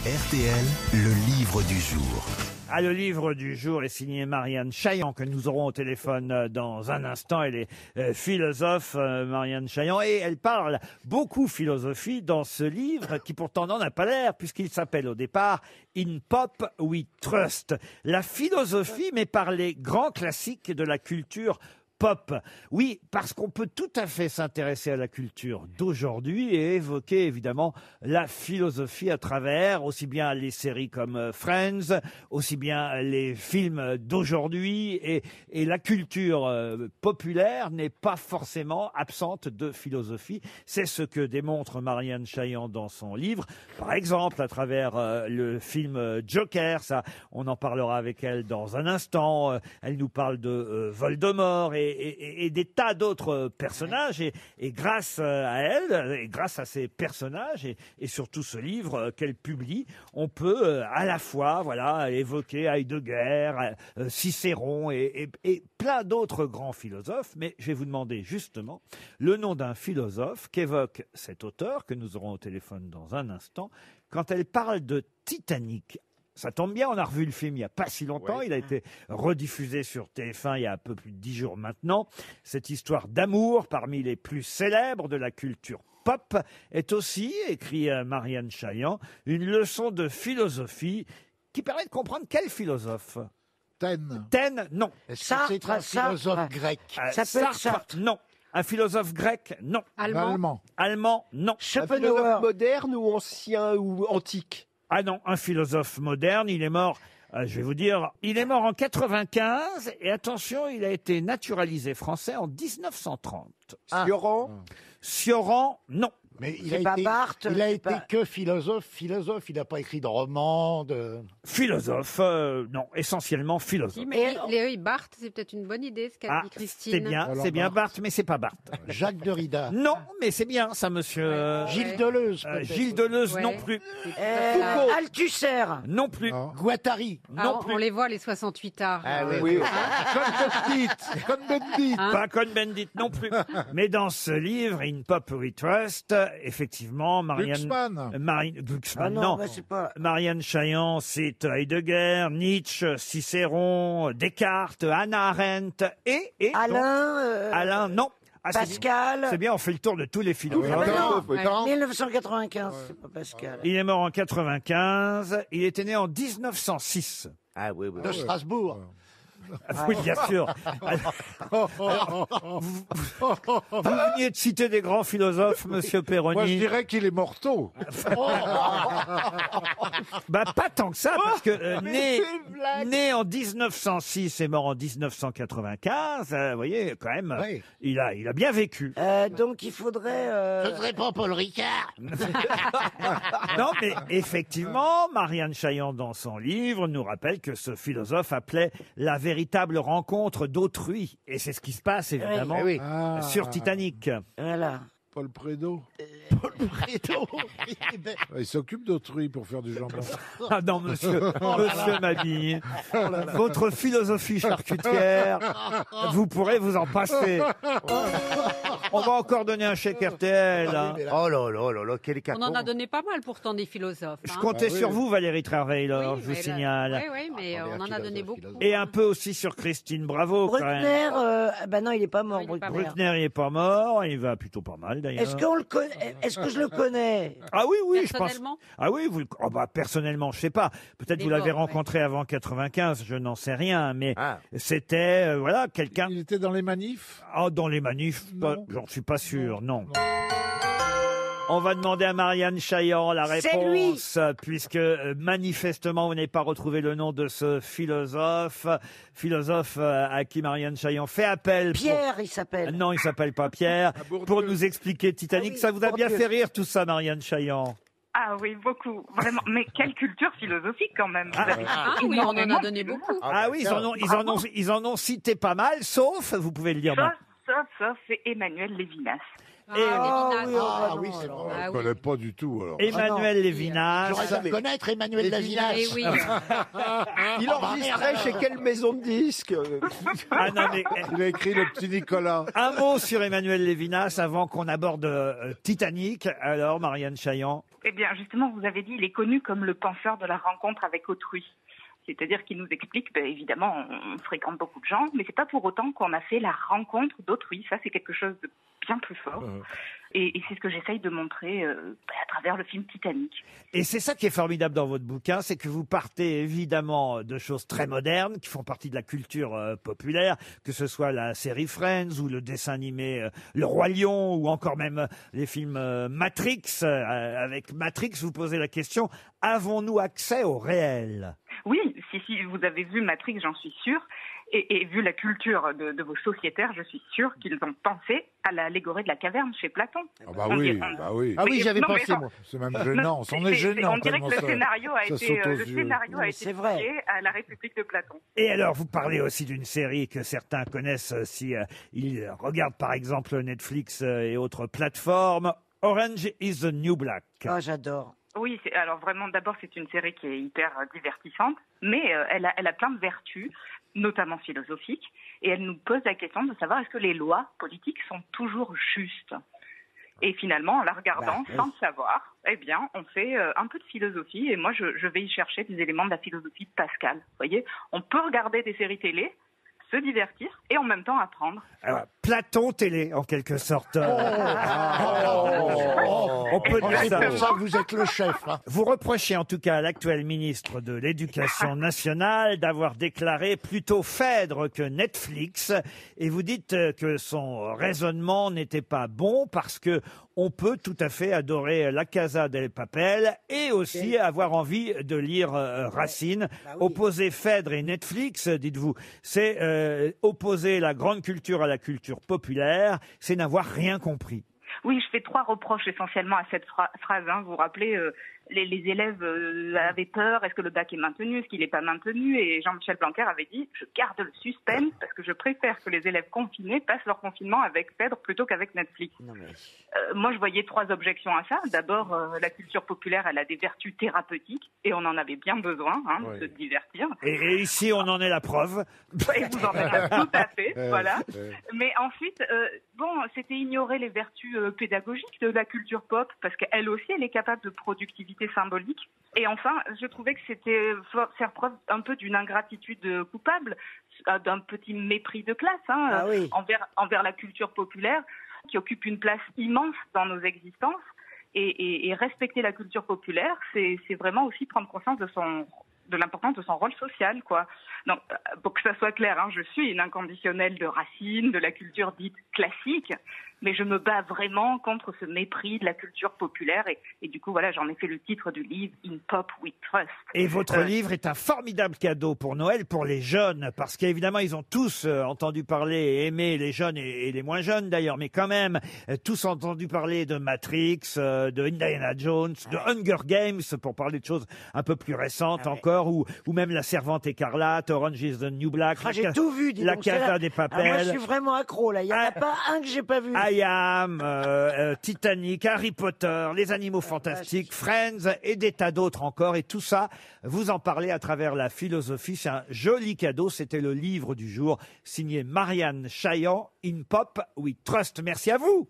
RTL, le livre du jour. Ah, le livre du jour est signé Marianne Chaillan, que nous aurons au téléphone dans un instant. Elle est philosophe, Marianne Chaillan, et elle parle beaucoup philosophie dans ce livre, qui pourtant n'en a pas l'air, puisqu'il s'appelle au départ « In Pop We Trust ». La philosophie, mais par les grands classiques de la culture pop. Oui, parce qu'on peut tout à fait s'intéresser à la culture d'aujourd'hui et évoquer évidemment la philosophie à travers aussi bien les séries comme Friends, aussi bien les films d'aujourd'hui, et la culture populaire n'est pas forcément absente de philosophie. C'est ce que démontre Marianne Chaillan dans son livre. Par exemple, à travers le film Joker, ça, on en parlera avec elle dans un instant. Elle nous parle de Voldemort et des tas d'autres personnages, et grâce à elle, et grâce à ces personnages, et surtout ce livre qu'elle publie, on peut à la fois évoquer Heidegger, Cicéron et plein d'autres grands philosophes. Mais je vais vous demander justement le nom d'un philosophe qu'évoque cet auteur que nous aurons au téléphone dans un instant quand elle parle de Titanic. Ça tombe bien, on a revu le film il n'y a pas si longtemps. Oui. Il a été rediffusé sur TF1 il y a un peu plus de 10 jours maintenant. Cette histoire d'amour, parmi les plus célèbres de la culture pop, est aussi, écrit Marianne Chaillan, une leçon de philosophie qui permet de comprendre quel philosophe. Taine, non. Est-ce que c'est un philosophe grec? Ça peut être Sartre, non. Un philosophe grec, non. Allemand, non. Un philosophe moderne ou ancien ou antique? Ah non, un philosophe moderne, il est mort, je vais vous dire, il est mort en 95, et attention, il a été naturalisé français en 1930. Sioran? Sioran, non. Mais il a été que philosophe, il n'a pas écrit de roman, Philosophe, non, essentiellement philosophe. Mais Léo Barthes, c'est peut-être une bonne idée, ce qu'a dit Christine. C'est bien Barthes, mais c'est pas Barthes. Jacques Derrida. Non, mais c'est bien ça, monsieur. Gilles Deleuze. Gilles Deleuze, non plus. Althusser. Non plus. Guattari. Non plus. On les voit, les 68 arts. Ah oui. Cohn-Bendit. Pas Cohn-Bendit non plus. Mais dans ce livre, In Pop We Trust, effectivement, Glucksmann, non. Marianne Chaillan cite Heidegger, Nietzsche, Cicéron, Descartes, Hannah Arendt et Alain, non. Ah, Pascal. C'est bien, on fait le tour de tous les philosophes. 1995, c'est pas Pascal. Il est mort en 95, il était né en 1906. Ah oui. De Strasbourg. Oui, bien sûr. Vous veniez de citer des grands philosophes, monsieur Perroni. Moi, je dirais qu'il est morto. Bah, pas tant que ça, parce que né en 1906 et mort en 1995, vous voyez, quand même, Oui. il a bien vécu. Donc il faudrait... Ce serait pas Paul Ricard. Non, mais effectivement, Marianne Chaillan, dans son livre, nous rappelle que ce philosophe appelait la véritable rencontre d'autrui. Et c'est ce qui se passe, évidemment, Oui. sur Titanic. Voilà. Paul Prédo. Prédo. Il s'occupe d'autrui pour faire du jambon. Ah non, monsieur Mabille, votre philosophie charcutière, vous pourrez vous en passer. On va encore donner un chèque RTL. Hein. Oh là, quel On en a donné pas mal pourtant des philosophes. Je comptais sur vous, Valérie Trierweiler, Oui, je vous mais signale. Oui, mais on en a donné beaucoup. Et un peu aussi sur Christine Bravo. Quand même. Bruckner, non, il est pas mort, Non, il est pas Bruckner. Bruckner, il est pas mort, il va plutôt pas mal d'ailleurs. Est-ce qu'on le connaît? Est-ce que je le connais? Ah oui, je pense. Personnellement? Ah oui, personnellement, je sais pas. Peut-être Il vous est l'avez mort, rencontré avant 95, je n'en sais rien, mais c'était quelqu'un. Il était dans les manifs. Ah, dans les manifs, Non. j'en suis pas sûr, non. On va demander à Marianne Chaillan la réponse, puisque manifestement vous n'avez pas retrouvé le nom de ce philosophe à qui Marianne Chaillan fait appel. Pierre, il s'appelle. Non, il s'appelle pas Pierre. Pour nous expliquer Titanic, Ah oui, ça vous a bien Bourdieu. fait rire tout ça, Marianne Chaillan? Ah oui, beaucoup, vraiment. Mais quelle culture philosophique quand même. Vous avez Ah oui, on en a donné beaucoup. Ah oui, ils en ont cité pas mal, sauf, vous pouvez le dire. Sauf, c'est Emmanuel Lévinas. Oui, c'est vrai. Je ne connais pas du tout. Alors. Emmanuel Lévinas. J'aurais dû connaître Emmanuel Lévinas. Eh oui. Il enregistrait chez quelle maison de disques? Ah non, mais Il a écrit Le Petit Nicolas. un mot sur Emmanuel Lévinas avant qu'on aborde Titanic. Alors, Marianne Chaillan. Eh bien, justement, vous avez dit, il est connu comme le penseur de la rencontre avec autrui. C'est-à-dire qu'il nous explique, évidemment, on fréquente beaucoup de gens, mais c'est pas pour autant qu'on a fait la rencontre d'autrui. Ça, c'est quelque chose de bien plus fort. Et c'est ce que j'essaye de montrer à travers le film Titanic. Et c'est ça qui est formidable dans votre bouquin, c'est que vous partez évidemment de choses très modernes, qui font partie de la culture populaire, que ce soit la série Friends ou le dessin animé Le Roi Lion, ou encore même les films Matrix. Avec Matrix, vous posez la question, avons-nous accès au réel ? Oui, si vous avez vu Matrix, j'en suis sûre. Et vu la culture de vos sociétaires, je suis sûre qu'ils ont pensé à l'allégorie de la caverne chez Platon. Ah bah oui, bah oui. Ah oui, j'avais pensé, moi. C'est même gênant, c'en est gênant. On dirait que le scénario a été C'est vrai. publié à la République de Platon. Et alors, vous parlez aussi d'une série que certains connaissent si ils regardent par exemple Netflix et autres plateformes, Orange is the New Black. Ah, j'adore. Oui, alors vraiment, d'abord, c'est une série qui est hyper divertissante, mais elle a plein de vertus, notamment philosophiques, et elle nous pose la question de savoir est-ce que les lois politiques sont toujours justes. Et finalement, en la regardant, sans le savoir, eh bien, on fait un peu de philosophie, et moi, je vais y chercher des éléments de la philosophie de Pascal. Vous voyez, on peut regarder des séries télé, se divertir et en même temps apprendre. Alors, Platon télé, en quelque sorte. On peut dire C'est ça. pour ça que vous êtes le chef. Hein. Vous reprochez en tout cas à l'actuel ministre de l'Éducation nationale d'avoir déclaré plutôt Phèdre que Netflix, et vous dites que son raisonnement n'était pas bon parce que on peut tout à fait adorer La Casa del Papel et aussi avoir envie de lire Racine. Bah oui. Opposer Phèdre et Netflix, dites-vous, c'est opposer la grande culture à la culture populaire, c'est n'avoir rien compris. Oui, je fais 3 reproches essentiellement à cette phrase. Hein. Vous vous rappelez, les élèves avaient peur. Est-ce que le bac est maintenu? Est-ce qu'il n'est pas maintenu? Et Jean-Michel Blanquer avait dit « Je garde le suspense parce que je préfère que les élèves confinés passent leur confinement avec Phèdre plutôt qu'avec Netflix. » Moi, je voyais 3 objections à ça. D'abord, la culture populaire, elle a des vertus thérapeutiques et on en avait bien besoin de se divertir. Et ici, on en est la preuve. Et vous en êtes tout à fait, voilà. Mais ensuite, c'était ignorer les vertus pédagogiques de la culture pop parce qu'elle aussi, elle est capable de productivité symbolique. Et enfin, je trouvais que c'était faire preuve un peu d'une ingratitude coupable, d'un petit mépris de classe envers la culture populaire qui occupe une place immense dans nos existences. Et respecter la culture populaire, c'est vraiment aussi prendre conscience de l'importance de son rôle social, quoi. Donc, pour que ça soit clair, je suis une inconditionnelle de Racine, de la culture dite classique, mais je me bats vraiment contre ce mépris de la culture populaire et du coup, voilà, j'en ai fait le titre du livre « In Pop We Trust ». Et votre livre est un formidable cadeau pour Noël, pour les jeunes, parce qu'évidemment, ils ont tous entendu parler et aimé, les jeunes et les moins jeunes d'ailleurs, mais quand même, tous entendu parler de Matrix, de Indiana Jones, de Hunger Games, pour parler de choses un peu plus récentes encore, ou même La Servante écarlate, Orange is the New Black, J'ai tout vu, dis La donc, Casa des Papel. Moi, je suis vraiment accro, là. Il n'y en a pas un que j'ai pas vu. I Am, Titanic, Harry Potter, Les Animaux Fantastiques, Friends et des tas d'autres encore. Et tout ça, vous en parlez à travers la philosophie. C'est un joli cadeau. C'était le livre du jour signé Marianne Chaillan, In Pop We Trust. Merci à vous.